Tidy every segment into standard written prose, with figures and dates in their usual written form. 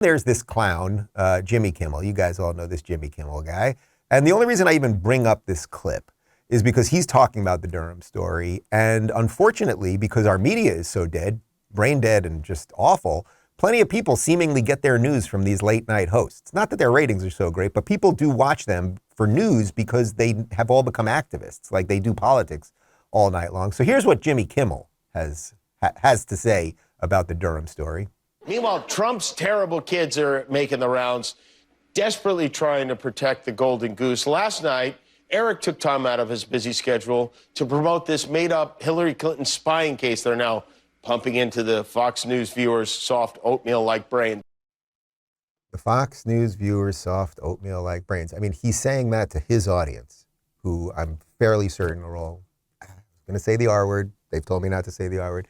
There's this clown, Jimmy Kimmel. You guys all know this Jimmy Kimmel guy. And the only reason I even bring up this clip is because he's talking about the Durham story. And unfortunately, because our media is so dead, brain dead and just awful, plenty of people seemingly get their news from these late night hosts. Not that their ratings are so great, but people do watch them for news because they have all become activists, like they do politics all night long. So here's what Jimmy Kimmel has to say about the Durham story. Meanwhile, Trump's terrible kids are making the rounds, desperately trying to protect the golden goose. Last night, Eric took time out of his busy schedule to promote this made-up Hillary Clinton spying case they're now pumping into the Fox News viewers' soft oatmeal-like brains. The Fox News viewers' soft oatmeal-like brains. I mean, he's saying that to his audience, who I'm fairly certain are all going to say the R word. They've told me not to say the R word.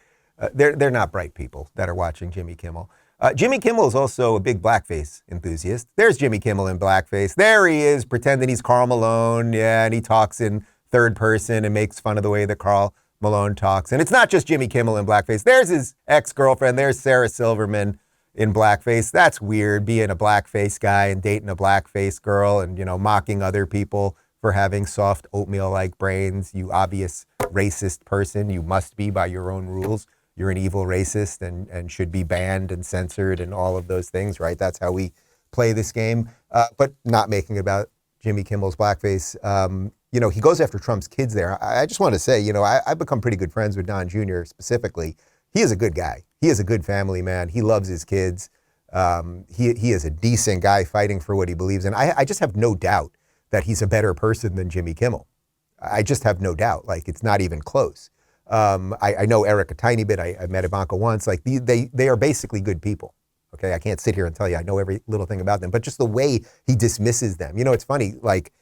They're not bright people that are watching Jimmy Kimmel. Jimmy Kimmel is also a big blackface enthusiast. There's Jimmy Kimmel in blackface. There he is, pretending he's Karl Malone. Yeah, and he talks in third person and makes fun of the way that Karl Malone talks. And it's not just Jimmy Kimmel in blackface. There's his ex-girlfriend. There's Sarah Silverman in blackface. That's weird, being a blackface guy and dating a blackface girl and, you know, mocking other people for having soft oatmeal-like brains. You obvious racist person. You must be by your own rules. You're an evil racist and should be banned and censored and all of those things, right? That's how we play this game. But not making it about Jimmy Kimmel's blackface. You know, he goes after Trump's kids there. I just want to say, you know, I've become pretty good friends with Don Jr. specifically. He is a good guy. He is a good family man. He loves his kids. He is a decent guy fighting for what he believes in. I just have no doubt that he's a better person than Jimmy Kimmel. I just have no doubt. Like, it's not even close. I know Eric a tiny bit. I met Ivanka once. Like, they are basically good people. Okay, I can't sit here and tell you I know every little thing about them, but just the way he dismisses them. You know, it's funny, like,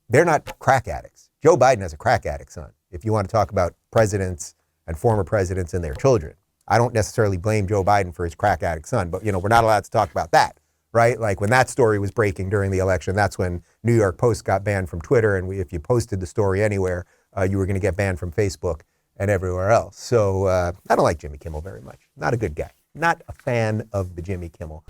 they're not crack addicts. Joe Biden has a crack addict son. If you want to talk about presidents and former presidents and their children, I don't necessarily blame Joe Biden for his crack addict son, but, you know, we're not allowed to talk about that, right? Like, when that story was breaking during the election, that's when New York Post got banned from Twitter, and if you posted the story anywhere, you were going to get banned from Facebook and everywhere else. So I don't like Jimmy Kimmel very much. Not a good guy. Not a fan of the Jimmy Kimmel